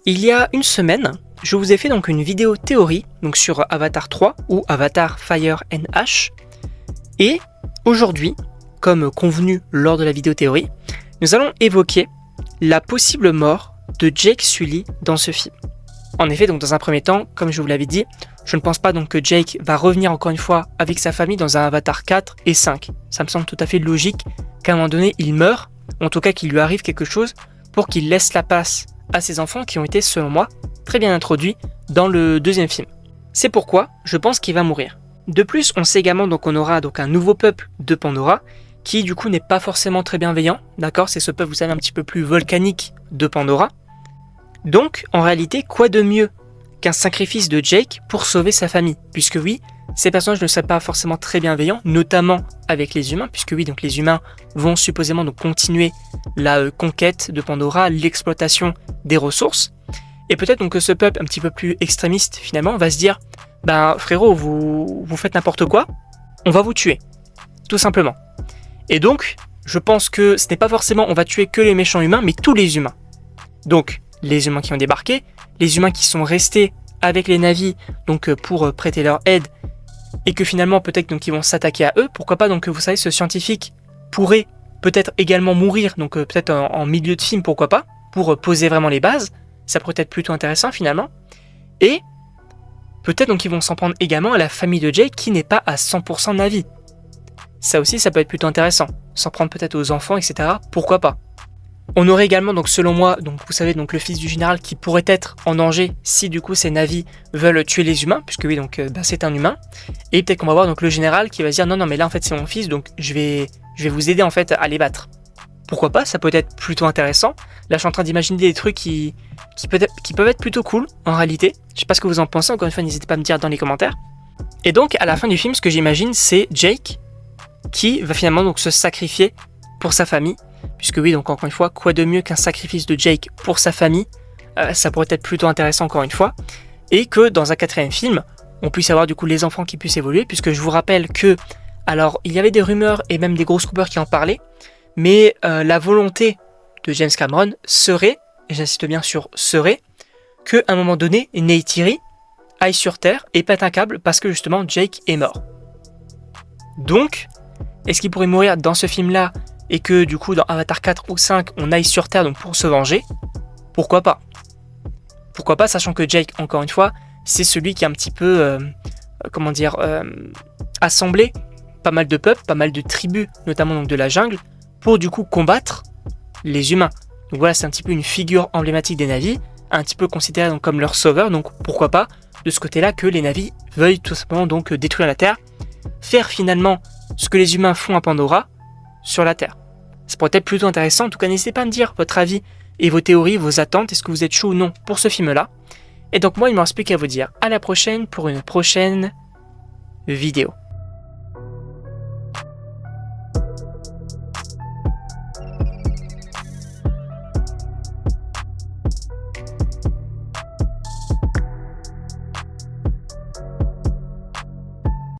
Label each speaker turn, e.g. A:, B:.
A: Il y a une semaine, je vous ai fait donc une vidéo théorie donc sur Avatar 3 ou Avatar Fire and Ash. Et aujourd'hui, comme convenu lors de la vidéo théorie, nous allons évoquer la possible mort de Jake Sully dans ce film. En effet, donc dans un premier temps, comme je vous l'avais dit, je ne pense pas donc que Jake va revenir encore une fois avec sa famille dans un Avatar 4 et 5. Ça me semble tout à fait logique qu'à un moment donné, il meure, en tout cas qu'il lui arrive quelque chose pour qu'il laisse la place à ses enfants qui ont été, selon moi, très bien introduits dans le deuxième film. C'est pourquoi je pense qu'il va mourir. De plus, on sait également donc qu'on aura donc un nouveau peuple de Pandora qui du coup n'est pas forcément très bienveillant, d'accord ? C'est ce peuple, vous savez, un petit peu plus volcanique de Pandora. Donc, en réalité, quoi de mieux qu'un sacrifice de Jake pour sauver sa famille ? Puisque oui, ces personnages ne seraient pas forcément très bienveillants, notamment avec les humains, puisque oui, donc les humains vont supposément donc continuer la conquête de Pandora, l'exploitation des ressources. Et peut-être donc que ce peuple un petit peu plus extrémiste, finalement, va se dire « Ben frérot, vous faites n'importe quoi, on va vous tuer. » Tout simplement. Et donc, je pense que ce n'est pas forcément on va tuer que les méchants humains, mais tous les humains. Donc, les humains qui ont débarqué, les humains qui sont restés avec les Na'vi donc pour prêter leur aide, et que finalement peut-être donc ils vont s'attaquer à eux, pourquoi pas donc vous savez ce scientifique pourrait peut-être également mourir, donc peut-être en milieu de film, pourquoi pas, pour poser vraiment les bases, ça pourrait être plutôt intéressant finalement, et peut-être donc ils vont s'en prendre également à la famille de Jake qui n'est pas à 100% Na'vi. Ça aussi ça peut être plutôt intéressant, s'en prendre peut-être aux enfants, etc. Pourquoi pas. On aurait également, donc selon moi, donc vous savez, donc le fils du général qui pourrait être en danger si du coup ces Na'vi veulent tuer les humains, puisque oui, donc c'est un humain. Et peut-être qu'on va voir donc le général qui va se dire non, mais là en fait c'est mon fils, donc je vais vous aider en fait à les battre. Pourquoi pas, ça peut être plutôt intéressant. Là je suis en train d'imaginer des trucs qui peuvent être plutôt cool en réalité. Je sais pas ce que vous en pensez, encore une fois n'hésitez pas à me dire dans les commentaires. Et donc à la fin du film, ce que j'imagine c'est Jake qui va finalement donc se sacrifier pour sa famille. Puisque oui, donc encore une fois, quoi de mieux qu'un sacrifice de Jake pour sa famille, ça pourrait être plutôt intéressant encore une fois, et que dans un quatrième film, on puisse avoir du coup les enfants qui puissent évoluer, puisque je vous rappelle que, alors il y avait des rumeurs et même des gros scoopers qui en parlaient, mais la volonté de James Cameron serait, et j'insiste bien sur serait, qu'à un moment donné, Neytiri aille sur Terre et pète un câble parce que justement Jake est mort. Donc, est-ce qu'il pourrait mourir dans ce film-là et que du coup dans Avatar 4 ou 5 on aille sur Terre donc pour se venger, pourquoi pas ? Pourquoi pas, sachant que Jake, encore une fois, c'est celui qui a un petit peu, assemblé pas mal de peuples, pas mal de tribus, notamment donc de la jungle, pour du coup combattre les humains. Donc voilà, c'est un petit peu une figure emblématique des Na'vi, un petit peu considéré donc comme leur sauveur, donc pourquoi pas de ce côté-là que les Na'vi veuillent tout simplement donc détruire la Terre, faire finalement ce que les humains font à Pandora sur la Terre. Ça pourrait être plutôt intéressant. En tout cas, n'hésitez pas à me dire votre avis et vos théories, vos attentes. Est-ce que vous êtes chaud ou non pour ce film-là ? Et donc moi, il ne me reste plus qu'à vous dire à la prochaine pour une prochaine vidéo.